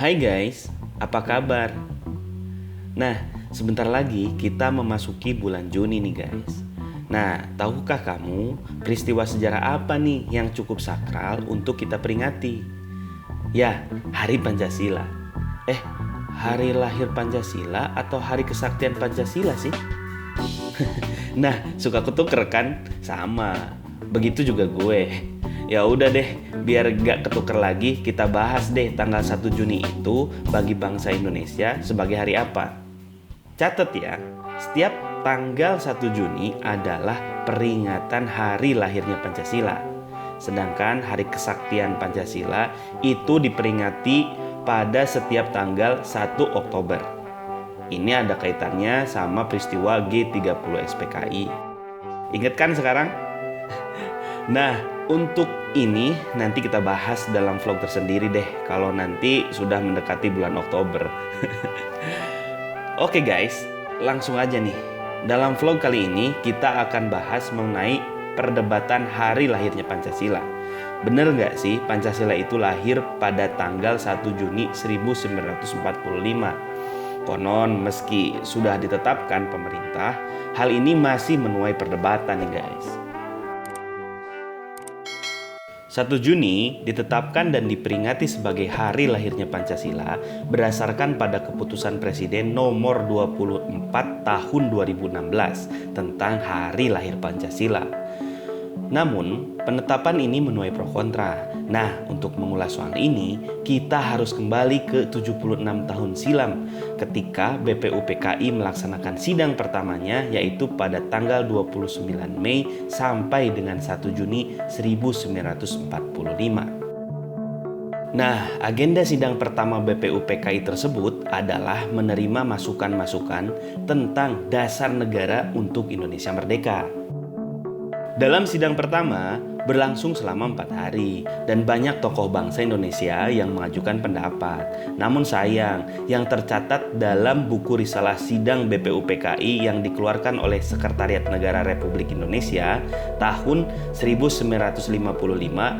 Hai guys, apa kabar? Nah, sebentar lagi kita memasuki bulan Juni nih guys. Nah, tahukah kamu peristiwa sejarah apa nih yang cukup sakral untuk kita peringati? Ya, Hari Pancasila. Hari lahir Pancasila atau Hari Kesaktian Pancasila sih? Nah, suka ketuker kan? Sama. Begitu juga gue. Ya udah deh, biar gak ketuker lagi, kita bahas deh tanggal 1 Juni itu bagi bangsa Indonesia sebagai hari apa. Catat ya, setiap tanggal 1 Juni adalah peringatan hari lahirnya Pancasila. Sedangkan Hari Kesaktian Pancasila itu diperingati pada setiap tanggal 1 Oktober. Ini ada kaitannya sama peristiwa G30 SPKI. Ingat kan sekarang? Nah, untuk ini nanti kita bahas dalam vlog tersendiri deh kalau nanti sudah mendekati bulan Oktober. Oke guys, langsung aja nih. Dalam vlog kali ini kita akan bahas mengenai perdebatan hari lahirnya Pancasila. Bener nggak sih Pancasila itu lahir pada tanggal 1 Juni 1945? Konon meski sudah ditetapkan pemerintah, hal ini masih menuai perdebatan nih guys. 1 Juni ditetapkan dan diperingati sebagai hari lahirnya Pancasila berdasarkan pada keputusan Presiden nomor 24 tahun 2016 tentang hari lahir Pancasila. Namun, penetapan ini menuai pro kontra. Nah, untuk mengulas soal ini, kita harus kembali ke 76 tahun silam ketika BPUPKI melaksanakan sidang pertamanya yaitu pada tanggal 29 Mei sampai dengan 1 Juni 1945. Nah, agenda sidang pertama BPUPKI tersebut adalah menerima masukan-masukan tentang dasar negara untuk Indonesia merdeka. Dalam sidang pertama berlangsung selama 4 hari dan banyak tokoh bangsa Indonesia yang mengajukan pendapat. Namun sayang, yang tercatat dalam buku risalah sidang BPUPKI yang dikeluarkan oleh Sekretariat Negara Republik Indonesia tahun 1955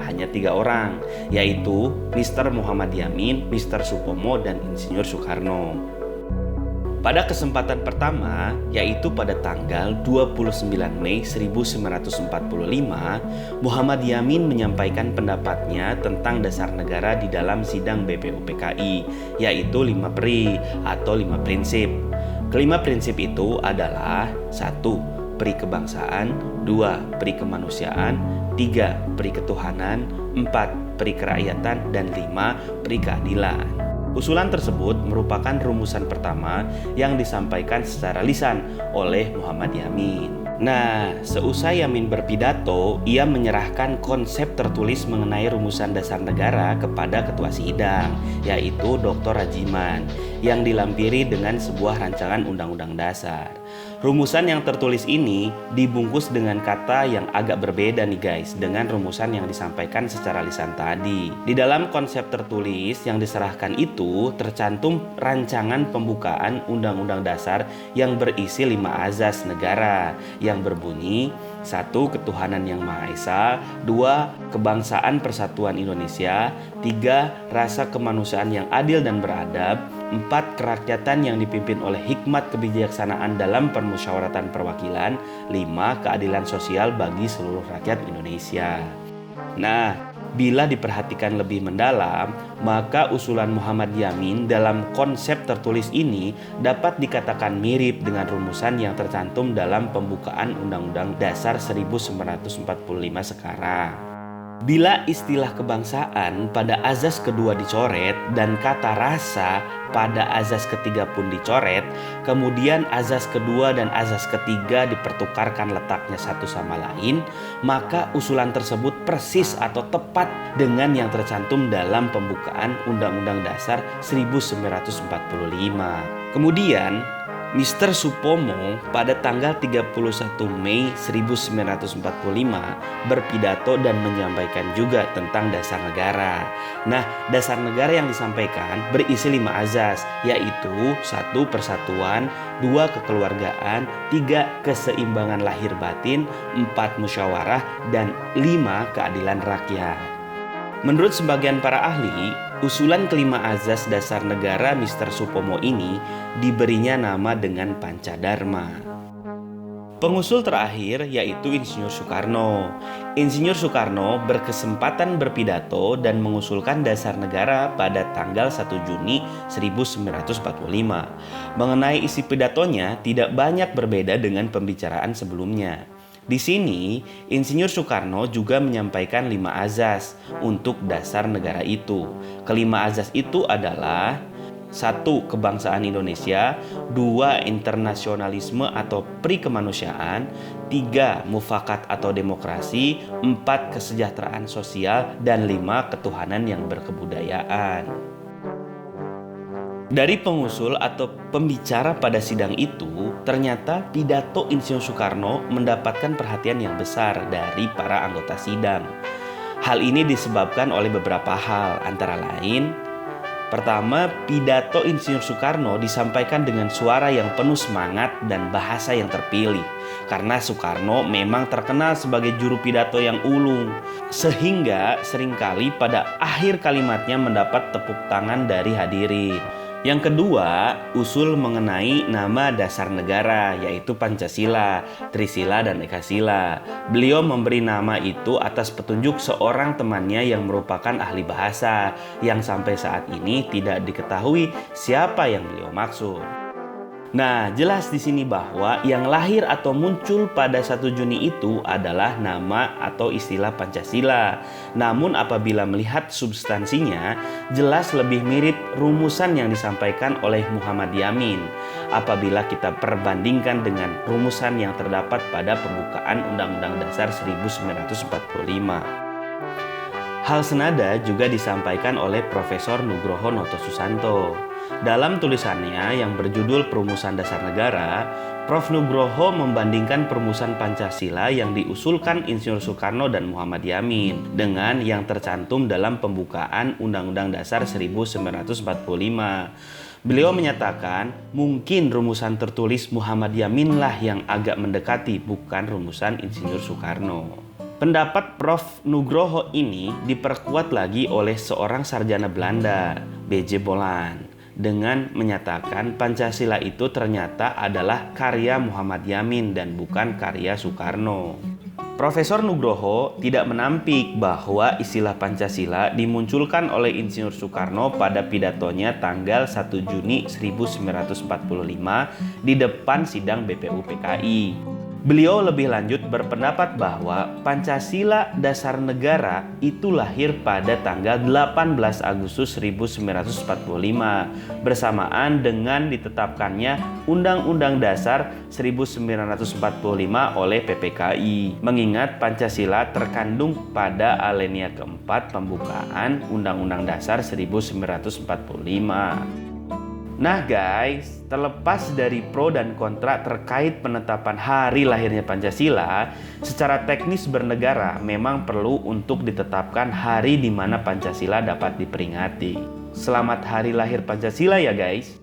hanya 3 orang, yaitu Mr. Muhammad Yamin, Mr. Supomo, dan Insinyur Soekarno. Pada kesempatan pertama, yaitu pada tanggal 29 Mei 1945, Muhammad Yamin menyampaikan pendapatnya tentang dasar negara di dalam sidang BPUPKI, yaitu 5 PRI atau 5 prinsip. Kelima prinsip itu adalah 1. Pri kebangsaan, 2. Pri kemanusiaan, 3. Pri ketuhanan, 4. Pri kerakyatan, dan 5. Pri keadilan. Usulan tersebut merupakan rumusan pertama yang disampaikan secara lisan oleh Muhammad Yamin. Nah, seusai Yamin berpidato, ia menyerahkan konsep tertulis mengenai rumusan dasar negara kepada ketua sidang, yaitu Dr. Rajiman, yang dilampiri dengan sebuah rancangan undang-undang dasar. Rumusan yang tertulis ini dibungkus dengan kata yang agak berbeda nih guys dengan rumusan yang disampaikan secara lisan tadi. Di dalam konsep tertulis yang diserahkan itu tercantum rancangan pembukaan undang-undang dasar yang berisi 5 azas negara yang berbunyi 1. Ketuhanan yang Maha Esa, 2. Kebangsaan Persatuan Indonesia, 3. Rasa kemanusiaan yang adil dan beradab, 4. Kerakyatan yang dipimpin oleh hikmat kebijaksanaan dalam permusyawaratan perwakilan, 5. Keadilan sosial bagi seluruh rakyat Indonesia. Nah, bila diperhatikan lebih mendalam, maka usulan Muhammad Yamin dalam konsep tertulis ini dapat dikatakan mirip dengan rumusan yang tercantum dalam pembukaan Undang-Undang Dasar 1945 sekarang. Bila istilah kebangsaan pada azas kedua dicoret dan kata rasa pada azas ketiga pun dicoret, kemudian azas kedua dan azas ketiga dipertukarkan letaknya satu sama lain, maka usulan tersebut persis atau tepat dengan yang tercantum dalam pembukaan Undang-Undang Dasar 1945. Kemudian Mr. Supomo pada tanggal 31 Mei 1945 berpidato dan menyampaikan juga tentang dasar negara. Nah, dasar negara yang disampaikan berisi 5 azas, yaitu 1. Persatuan, 2. Kekeluargaan, 3. Keseimbangan lahir batin, 4. Musyawarah, dan 5. Keadilan rakyat. Menurut sebagian para ahli, Usulan kelima azas dasar negara Mr. Supomo ini diberinya nama dengan Pancadharma. Pengusul terakhir yaitu Insinyur Soekarno. Insinyur Soekarno berkesempatan berpidato dan mengusulkan dasar negara pada tanggal 1 Juni 1945. Mengenai isi pidatonya tidak banyak berbeda dengan pembicaraan sebelumnya. Di sini, Insinyur Soekarno juga menyampaikan 5 azas untuk dasar negara itu. Kelima azas itu adalah: 1. Kebangsaan Indonesia. 2. Internasionalisme atau pri-kemanusiaan. 3. Mufakat atau demokrasi. 4. Kesejahteraan sosial. Dan 5. Ketuhanan yang berkebudayaan. Dari pengusul atau pembicara pada sidang itu, ternyata pidato Insinyur Soekarno mendapatkan perhatian yang besar dari para anggota sidang. Hal ini disebabkan oleh beberapa hal, antara lain: pertama, pidato Insinyur Soekarno disampaikan dengan suara yang penuh semangat dan bahasa yang terpilih. Karena Soekarno memang terkenal sebagai juru pidato yang ulung, sehingga seringkali pada akhir kalimatnya mendapat tepuk tangan dari hadirin. Yang kedua, usul mengenai nama dasar negara, yaitu Pancasila, Trisila, dan Ekasila. Beliau memberi nama itu atas petunjuk seorang temannya yang merupakan ahli bahasa, yang sampai saat ini tidak diketahui siapa yang beliau maksud. Nah, jelas di sini bahwa yang lahir atau muncul pada 1 Juni itu adalah nama atau istilah Pancasila. Namun apabila melihat substansinya, jelas lebih mirip rumusan yang disampaikan oleh Muhammad Yamin apabila kita perbandingkan dengan rumusan yang terdapat pada pembukaan Undang-Undang Dasar 1945. Hal senada juga disampaikan oleh Profesor Nugroho Notosusanto. Dalam tulisannya yang berjudul Perumusan Dasar Negara, Prof. Nugroho membandingkan perumusan Pancasila yang diusulkan Insinyur Soekarno dan Muhammad Yamin dengan yang tercantum dalam pembukaan Undang-Undang Dasar 1945. Beliau menyatakan mungkin rumusan tertulis Muhammad Yamin lah yang agak mendekati, bukan rumusan Insinyur Soekarno. Pendapat Prof. Nugroho ini diperkuat lagi oleh seorang sarjana Belanda, B.J. Bolland, dengan menyatakan Pancasila itu ternyata adalah karya Muhammad Yamin dan bukan karya Soekarno. Profesor Nugroho tidak menampik bahwa istilah Pancasila dimunculkan oleh Insinyur Soekarno pada pidatonya tanggal 1 Juni 1945 di depan sidang BPUPKI. Beliau lebih lanjut berpendapat bahwa Pancasila dasar negara itu lahir pada tanggal 18 Agustus 1945 bersamaan dengan ditetapkannya Undang-Undang Dasar 1945 oleh PPKI. Mengingat Pancasila terkandung pada alinea keempat pembukaan Undang-Undang Dasar 1945. Nah guys, terlepas dari pro dan kontra terkait penetapan hari lahirnya Pancasila, secara teknis bernegara memang perlu untuk ditetapkan hari di mana Pancasila dapat diperingati. Selamat hari lahir Pancasila ya guys.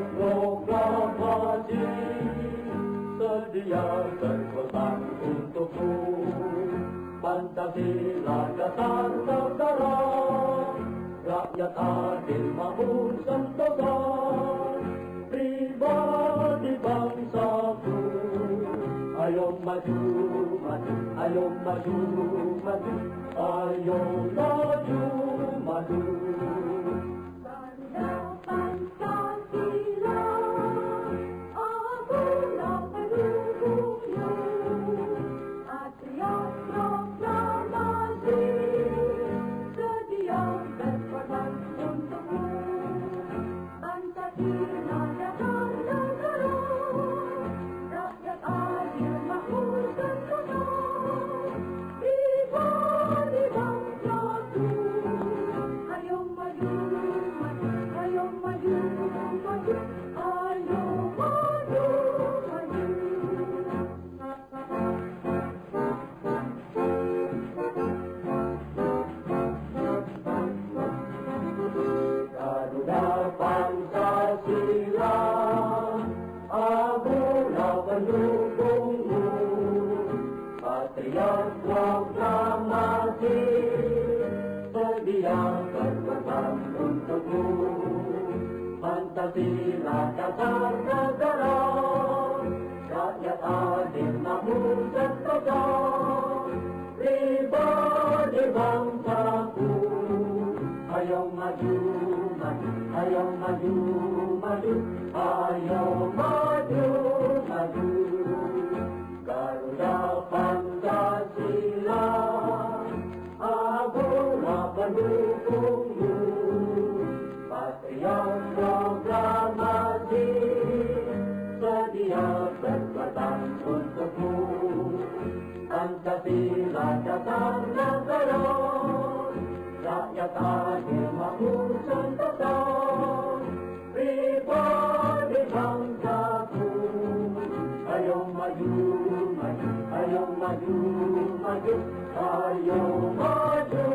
Proklamasi sedia berpesan untukmu, Pancasila dasar negara, rakyat adil makmur sentosa, pribadi bangsaku. Ayo maju, maju, ayo maju, maju, ayo maju, maju. Ayo maju. Pancasila dasar negara, rakyat adil makmur sentosa, pribadi bangsaku. Ayo maju, maju, ayo maju, maju, ayo maju, maju. Garuda Pancasila, akulah pendukungmu. Patriot proklamasi, sedia berkorban untukmu. Pancasila dasar negara, rakyat adil makmur sentosa, pribadi bangsaku. Ayo maju, maju, ayo maju, maju, ayo maju.